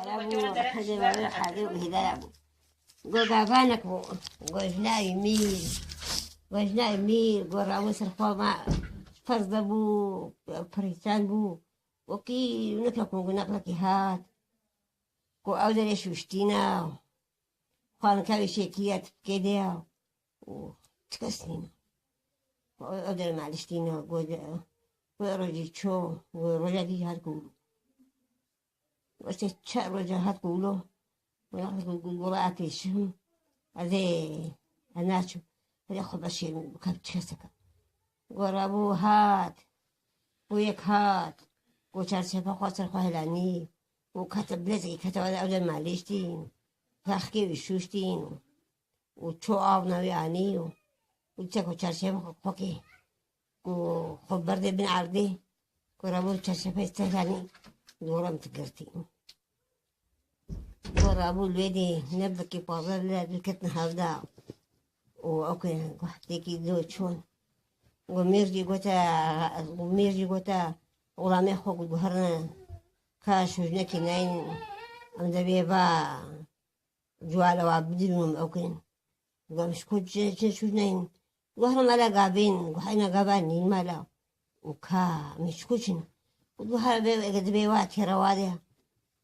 ورابو حدا ولا حدا وهدابو قابانك وجنا يميل ورابو سرقوا مع فرض بو فريسان بو وكي نكلكم نقلك هات كو أودر يشوشتينا خان كاوي شيكيات كده وتكسنينا أودر معلشتينا ورجي شو ورجي هاتقولو وستشار رجي هاتقولو ويقول والله أكيشهم هذي هناشو هذي خبشي كبتشسكا ورابو هات ويك هات وشارشفا خاطر خهلاني وكتب لزي كتب أودر معلشتين فاخكي وشوشتين وشو عابنا يعني وتشكو شارشفا خوكي وخبر دي بن عرضي ورابو شارشفا استهلاني دورا متقرتين ورابو الويدي نبكي بابا لكتنا هفدا وأوكي قحتيكي دو شون وميرجي قوتا غلامي خوك بهرنا كاش وجنكي ناين أم دبيبا جوالا وعبدلهم أوكين ومش كنت شو ناين وهرنا مالا قابين وحينا قابانين مالا وكا مش كوشن وهذا قد بيوات روادها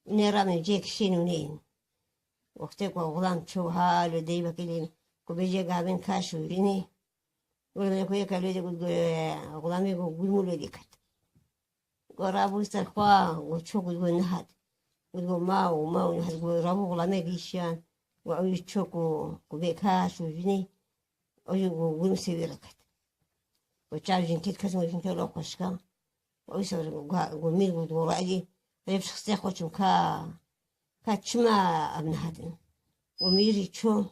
نرى من جيك شينونين وقتك وغلام شوها لديبا كلين كبيجي قابين كاشو يريني ولما يكون يكالويدي قد غلامي قد مولودي كت ورابو استرخوا وشو قد نهد قد ماو نهد قد رابو غلامي قيشان وعوي تشوكو كبي كاشو يريني ويقو قد مسيوي ركت وشعب جنكيت كسمو يشنكي لو قشكا ويسر قمير قد ورائدي فيب شخصي خوشم كاتشما ابن هادن وميري تشو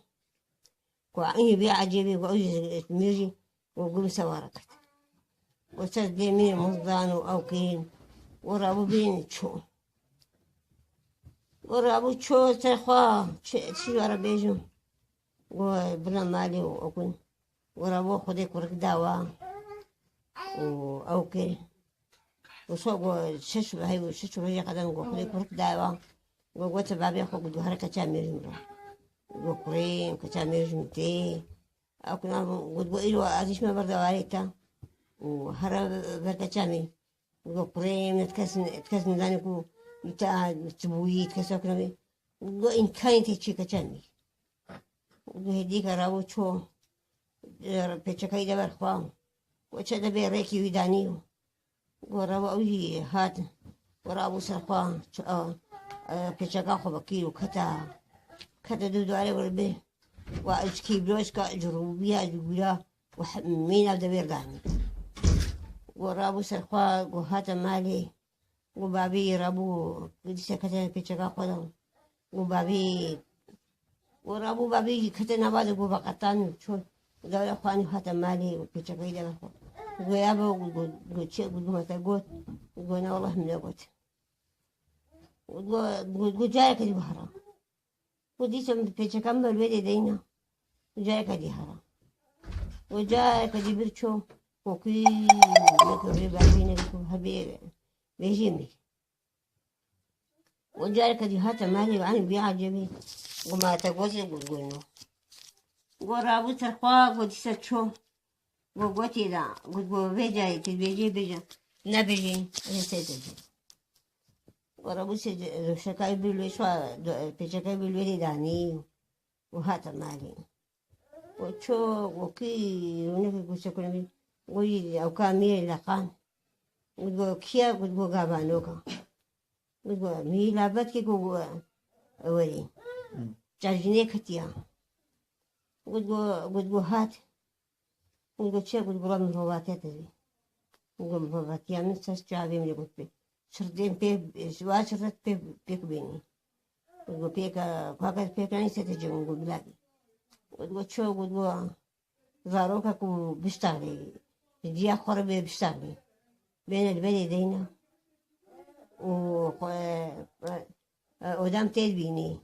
وعيني بيع عجيبي وعوز ميري وقوم سواركت وسد مين مصدان وأوكين ورابو بين تشو ورابو تشو تخوا شي ورا بيجو وبنا مالي وأكون ورابو خديك ورك داوا وأوكي وسوق ششو هاي وششو رجع قدام وخديك ورك داوا وقوت بابي أخو قدو هركة كامير مرا وقريم كامير جمتي أكون قد بقيلو أزيش ما برد واريتا وهرا بركة كامير وقريم تكسن ذانكو يتا تبوي تكسر كلامي وإن كانت تشيكا كامير وهديك راو شو بيتشكاي دبر خوام وشدا بيريكي ويدانيو وراو أوي هات وراو سرقان بيتشكا خو بكيلو كتا دودو عليه وربي وأشكي بلوشكا جروبيا جولا ومين أبدا بيرقاني ورابو سرقا وهاتا مالي وبابي رابو قدسة كتا بيتشكا خودم وبابي ورابو بابي كتا نبادو بقطان شون ودولة خواني هاتا مالي وبيتشكا يدبر خو ويابا وقود شيء قد مهتا قوت وقونا والله من قوت وقود جايك دي بحرام وديسم بيتشكا بالويدي دينا وجايك دي حرام وجايك دي برشو وكي نكبري بابينا هبي بيجيمي وجايك دي هاتا مالي وعني بيع جبي وما تقوزي قلقلنو ورابو ترخوا قدسة شو وقوتي دا قلقو بيجاي بيجي نبيجي رسيتجي ورابو شكاي بالوشوا بيشكاي بالويدي داني وهاتا مالي وشو وكي ونكي قوسة كلمي وي أو كامير لقان قلقو كيا قلقو غابانوكا قلقو مي لابد كي قلقو أولي جارجيني كتيا قلقو هات قلقو شيا قلقو رام مرواتي تزي قلقو مرواتي من ساس جابي من قلت بي شردين بي سوا شرط بيك بيني قلقو بيكا قاقل بيكاني ستجي قلقو بلاقي قلقو شو قلقو زاروكا كو بيشتغلي جيا خربي بيشتغلي بين البلد دينا ودام تلبيني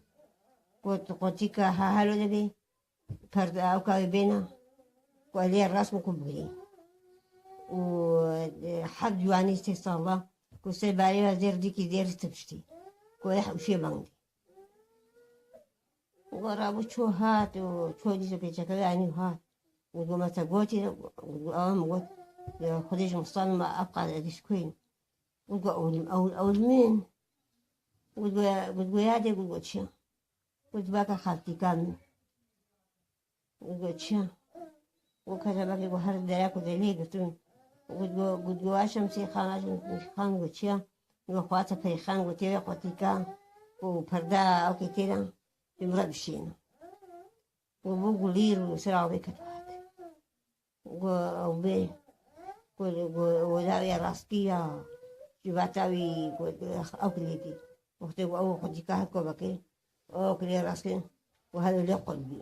قلتك هالو دبي فرد أو كايبينا وعليه الراس مكبري وحد جواني استغفر الله كو سيبالي وزير ديكي دير تبشتي كو يحب شي بانجي ورابو شو هات وشو دي بيتك يعني هات وقو ما تقوتي وقو قوت خديش مصطان ما أبقى ديش كوين وقو أول مين وقو يادي وقو تشا وقو باكا خالتي كامل وقو تشا وكذا باكي وقو هرد دراك ودلي قلتون وقو أشمسي خان وقو تشا وقو خواتا فريخان وقو تيوي قوتي كام وبردا أو كتيرا بمرا بشينا وبوغو لير وسرعو بيكت وبي وداوي راسكيا جباتاوي أوكليتي وقتي أو خدي كاهكو بكي أوكلي راسكي وهذا اللي قلبي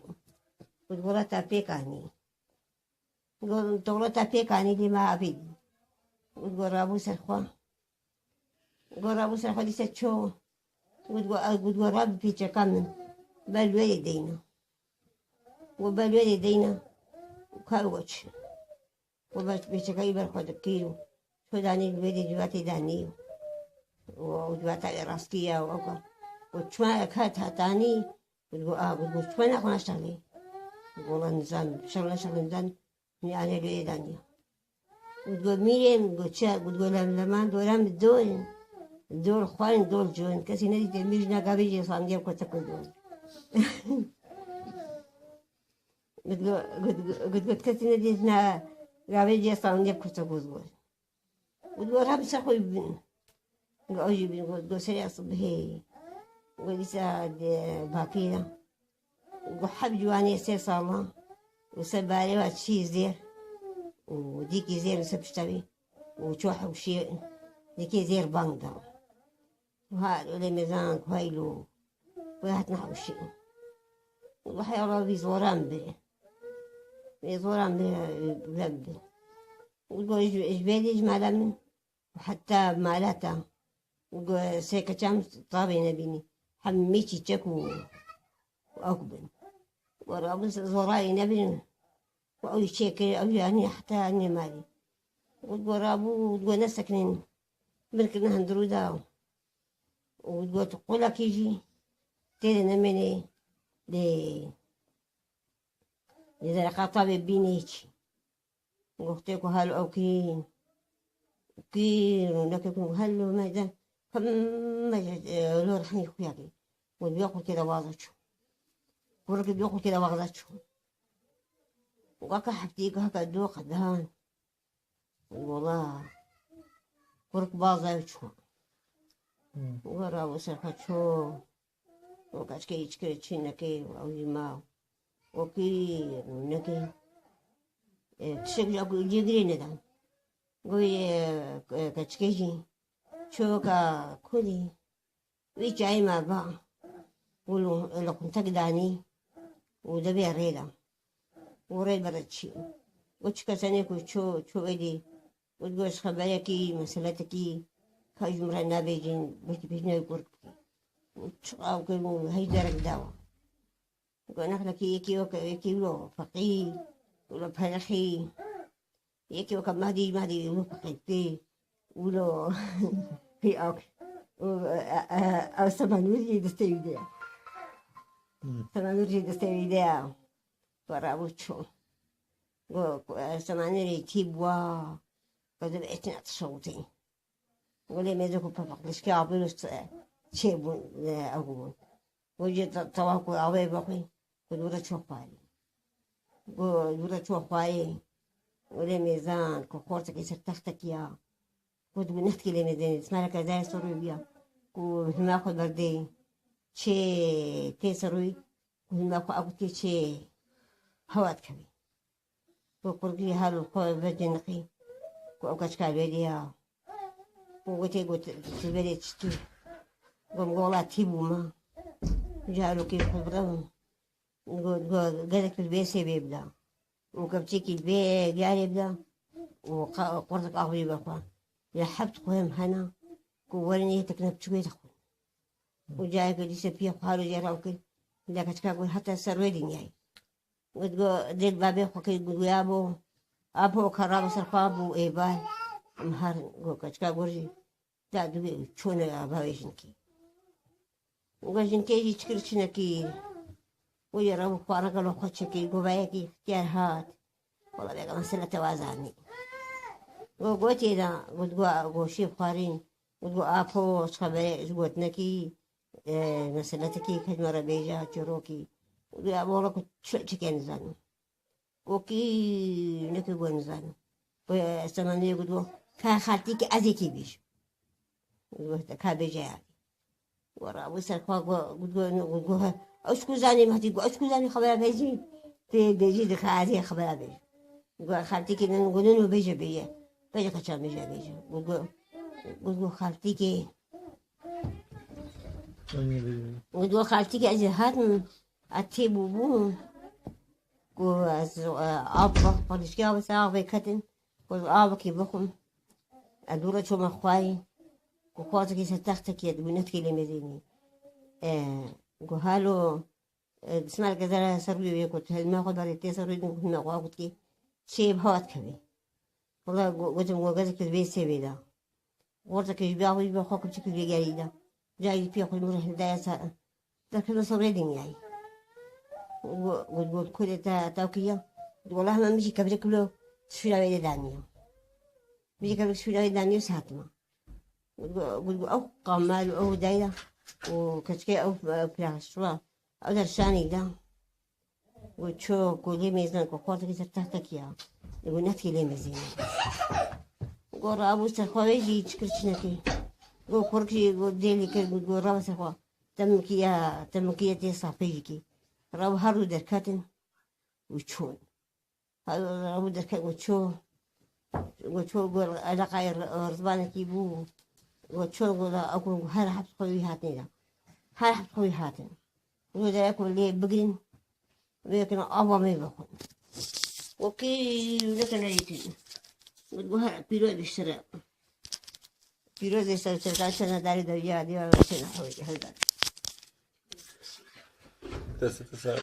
وتقول تابيكاني تقول تابيكاني دي ما أبيد وتقول رابو سرخوا وتقول رابو سرخوا دي ستشو وتقول رابو بيتشا كامل بالوالي دينا وبالوالي دينا وكاروتش وبيتشا كايبر خد كيلو شو داني الوالي جواتي دانيو وجواتي راسكيا وأوكا وتشوانا كات هاتاني وتقول تشوانا أخونا اشتغلي والله نظام شغلة نظام يعني الوالي دانيو وتقول ميرين وتقول لما دوران بالدول الدول خوان دول جون كسي نادي تلميذنا قابيجي صانجيب كتكون دول قلت كسي نادينا قابيجي صانجيب كتكون دول وتقول رابس أخوي بن قاوجي بن قلت سريع صبحي قلت باكينا وحب جواني سير صالة وسبالي واتشي زير وديكي زير وسبشتوي وشوح وشيء ديكي زير باندا وهذا اللي ميزان كويلو ويهات نحو الشيء وحي الله بيزوران بي بلبي وقول إجبالي إجمالا من وحتى مالاتا وقول سيكا شامس طابي نبيني حميتي تشكو وأقبل ورابس زوراي نبين وأول شيء كي أو يعني حتى أني مالي وتقول رابو وتقول نسكنين بنكنا هندرو داو وتقول تقول لك يجي تيري نمني إذا قطع بينيش وقتك هالو أو كين لكن هالو ماذا كم ما لو رحني خوياكي وبياكل كده واضحه وركب بياكل كده واضحه وقاك حفتيك هكا دوق دهان والله ورك باضحه ورا وسرحة شو وكاشكي يشكي تشينكي أو يماو وكي نكي تشكل أكو يجري ندم قوي كاشكيجي شو كا كولي ويجاي ما با ولو لو كنت قداني ودبي ريدا وريد بردشي وتشكسني كو شو إدي وتقول خبركي مسألتكي كاجمرا نابيجين بيجنا يقولك أو كلمة هاي درك دوا قلنا لك يكي ولو فقيه ولو بحلخي يكي وكم مهدي ولو فقيتي ولو هي أوك أو سمانوري دستيوديا سمانوري دستيوديا ورابوتشو سمانوري تيبوا قد بقيتنا تصوتي قولي ميزوكو بفقدش كي عبيلوس تشيبون أقول وجد تواكو عوي بقي ودورة شوفاي ودورة شوفاي ولي ميزان كوكورتك يصير تختك يا كنت بنحكي لي ميزان اسمها لك زي سروي بيا وهناخد بردي شي تيسروي وهناخد أبوتي شي هوات كبي وقرقي هالو قوي بجنقي وأوكاش كالويديا قلت تبالي تشتي قولا تيبو ما جعلوا كيف خبرهم قالك البيسي بيبدا وكبتيكي البي قال يبدا وقرتك أغبي بقى لحبت قوهم هنا كورني تكنب شوية أخوي وجايك اللي سبيه قالوا جراوكي لك تقول حتى السرويدين جاي قلت ديل بابي خوكي قلت يا أبو كرام سرقابو إيبال مهار قلت قرجي لا دوبي شون أباوي جنكي وجنكي يشكر شنكي ويرى وفارق له خشكي قبايكي اختيار هات والله بقى مسألة توازني وقلت إذا قلت شيء بخارين قلت أبو خبري قلت نكي مسألتكي كجمرة بيجا تروكي قلت أبو لك شو تكين زانو وكي نكي قلت زانو وسمعني قلت كخالتك أزيكي بيش قلت كابيجا ورا وصل قلت أشكو زاني ما تيجو أشكو زاني خبرها بيجي بيجي لك هذه خبرها بيجي قلت خالتك نقولون بيجي بيجي كشام بيجي قلت خالتك قلت خالتك أجهات أتيب وبوم قلت أبغى قلت كيا بس أبغى كتن قلت أبغى كيبكم أدورة شو مخواي قلت كي ستختك يد بنتك اللي مديني قلت هالو بسم الله كذا سروي قلت هل ما قدر يتسروي قلت ما قلت كي شيء بهات كبي والله قلت قلت البيت سبيدا قلت كي يبغى خوك بشكل جديد جاي في كل مرة هدايا لكن صبرين يعني قلت كل توكية والله ما مشي كبر كله تشيل على دانيو مشي كبر تشيل على دانيو ساتما قلت أو قمال أو دايرة وكشكي أو بلاسترا أو درشاني ده قلت شو كل ميزان كقوات كي تحتك يا يقول نتكي لي مزين قلت أبو سخوي جي تكرشناكي قلت كوركي قلت ديلي كي قلت رابع سخوا تمكية تصافيكي رابع هارو دركاتن وشون هذا رابع دركات قلت شو قلت علاقة رزبانك يبو قلت شو قلت أقول هاي حبس خوي هاتني هاي حبس خوي هاتن قلت أكل لي بقرين لكن أبغى ما يبخون وكي لكن عيتين قلت هاي بيروز الشراء بيروز الشراء سنة داري درجة دي ولا سنة حوي هذا تسعة